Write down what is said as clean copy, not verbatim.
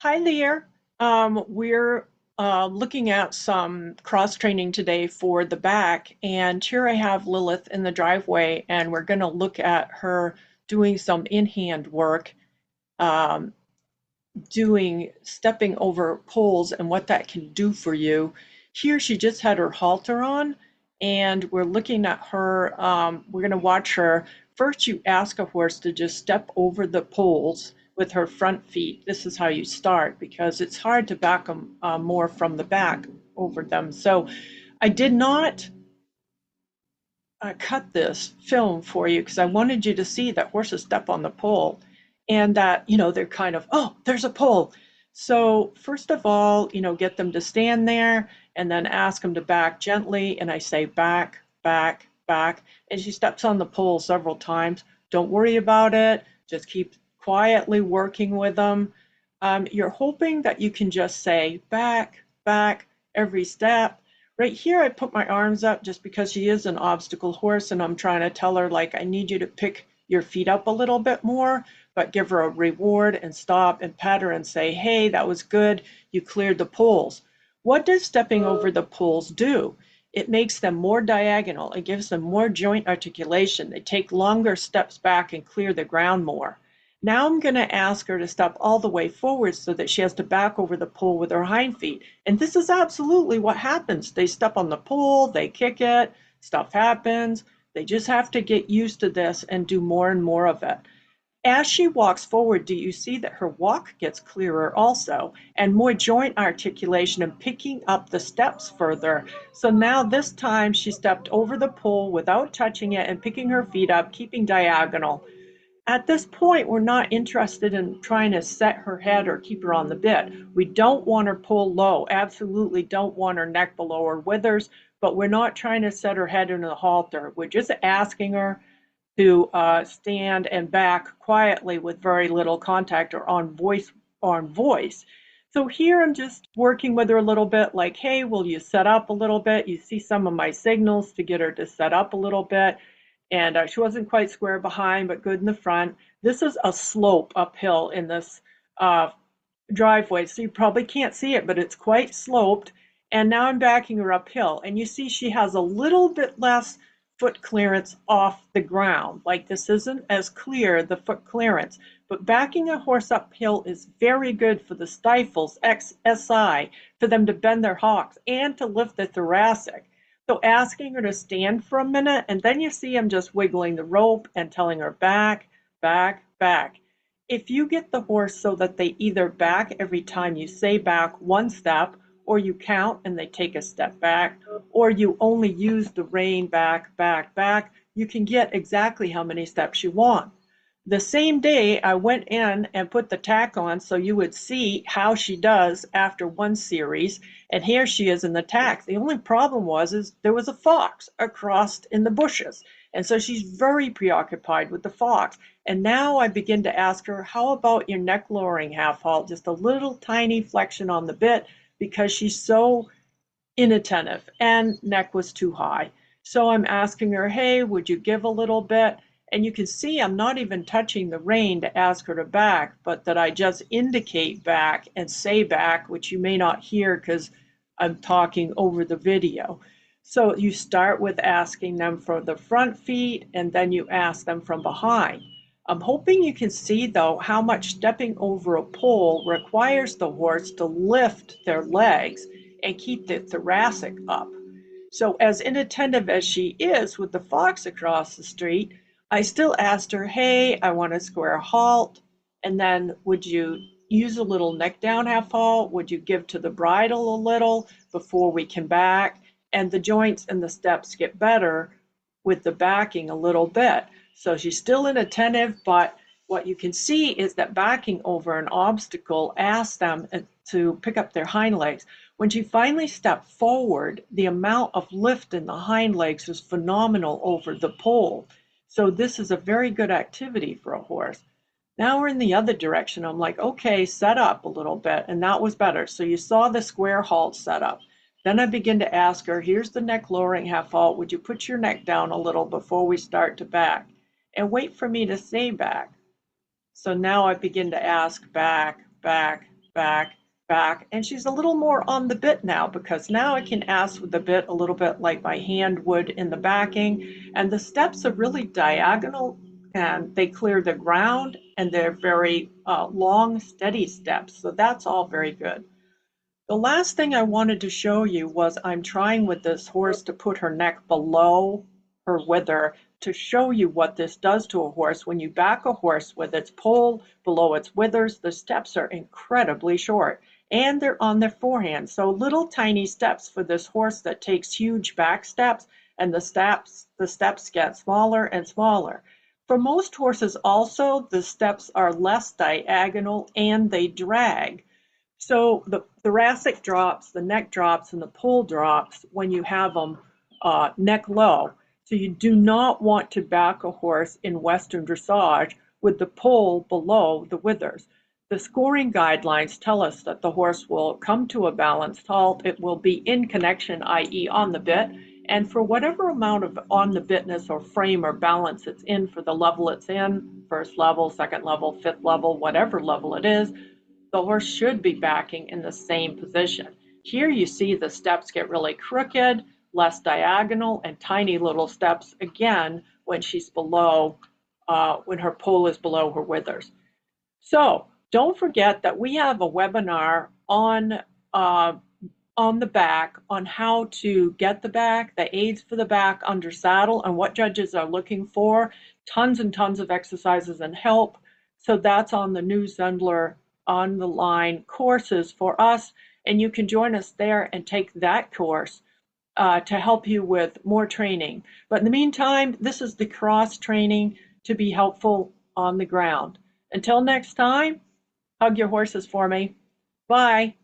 Hi there. We're looking at some cross training today for the back, and here I have Lilith in the driveway, and we're going to look at her doing some in-hand work, um, doing stepping over poles and what that can do for you. Here she just had her halter on, and we're looking at her. We're going to watch her. First, you ask a horse to just step over the poles with her front feet. This is how you start because it's hard to back them more from the back over them. So I did not cut this film for you because I wanted you to see that horses step on the pole and that, they're kind of, oh, there's a pole. So, first of all, get them to stand there and then ask them to back gently. And I say back, back, back. And she steps on the pole several times. Don't worry about it. Just keep quietly working with them. You're hoping that you can just say back, back every step. Right here, I put my arms up just because she is an obstacle horse, and I'm trying to tell her, like, I need you to pick your feet up a little bit more, but give her a reward and stop and pat her and say, hey, that was good. You cleared the poles. What does stepping over the poles do? It makes them more diagonal. It gives them more joint articulation. They take longer steps back and clear the ground more. Now I'm going to ask her to step all the way forward so that she has to back over the pole with her hind feet. And this is absolutely what happens. They step on the pole, they kick it, stuff happens. They just have to get used to this and do more and more of it. As she walks forward, do you see that her walk gets clearer also and more joint articulation and picking up the steps further? So now this time she stepped over the pole without touching it and picking her feet up, keeping diagonal. At this point, we're not interested in trying to set her head or keep her on the bit. We don't want her pulled low, absolutely don't want her neck below her withers, but we're not trying to set her head into the halter. We're just asking her to stand and back quietly with very little contact or on voice. So here I'm just working with her a little bit like, hey, will you set up a little bit? You see some of my signals to get her to set up a little bit. And she wasn't quite square behind, but good in the front. This is a slope uphill in this uh, driveway, so you probably can't see it, but it's quite sloped. And now I'm backing her uphill, and you see she has a little bit less foot clearance off the ground. Like this isn't as clear, the foot clearance, but backing a horse uphill is very good for the stifles, XSI, for them to bend their hocks and to lift the thoracic. So asking her to stand for a minute, and then you see him just wiggling the rope and telling her back, back, back. If you get the horse so that they either back every time you say back one step, or you count and they take a step back, or you only use the rein back, back, back, you can get exactly how many steps you want. The same day, I went in and put the tack on so you would see how she does after one series. And here she is in the tack. The only problem is there was a fox across in the bushes. And so she's very preoccupied with the fox. And now I begin to ask her, how about your neck lowering half halt? Just a little tiny flexion on the bit because she's so inattentive and neck was too high. So I'm asking her, hey, would you give a little bit? And you can see I'm not even touching the rein to ask her to back, but that I just indicate back and say back, which you may not hear because I'm talking over the video. So you start with asking them for the front feet and then you ask them from behind. I'm hoping you can see though how much stepping over a pole requires the horse to lift their legs and keep the thoracic up. So as inattentive as she is with the fox across the street, I still asked her, hey, I want a square halt. And then would you use a little neck down half halt? Would you give to the bridle a little before we can back? And the joints and the steps get better with the backing a little bit. So she's still inattentive, but what you can see is that backing over an obstacle asks them to pick up their hind legs. When she finally stepped forward, the amount of lift in the hind legs was phenomenal over the pole. So this is a very good activity for a horse. Now we're in the other direction. I'm like, okay, set up a little bit. And that was better. So you saw the square halt set up. Then I begin to ask her, here's the neck lowering half halt. Would you put your neck down a little before we start to back? And wait for me to say back. So now I begin to ask back, back, back, back. And she's a little more on the bit now because now I can ask with the bit a little bit like my hand would in the backing. And the steps are really diagonal and they clear the ground and they're very long, steady steps. So that's all very good. The last thing I wanted to show you was I'm trying with this horse to put her neck below her wither to show you what this does to a horse. When you back a horse with its poll below its withers, the steps are incredibly short and they're on their forehand. So little tiny steps for this horse that takes huge back steps, and the steps get smaller and smaller. For most horses also, the steps are less diagonal and they drag. So the thoracic drops, the neck drops, and the poll drops when you have them neck low. So you do not want to back a horse in Western dressage with the poll below the withers. The scoring guidelines tell us that the horse will come to a balanced halt. It will be in connection, i.e. on the bit, and for whatever amount of on the bitness or frame or balance it's in for the level it's in, first level, second level, fifth level, whatever level it is, the horse should be backing in the same position. Here you see the steps get really crooked, less diagonal, and tiny little steps again when she's below, when her poll is below her withers. So don't forget that we have a webinar on the back on how to get the back, the aids for the back under saddle, and what judges are looking for. Tons and tons of exercises and help. So that's on the new Zendler on the line courses for us, and you can join us there and take that course to help you with more training. But in the meantime, this is the cross training to be helpful on the ground. Until next time, hug your horses for me. Bye.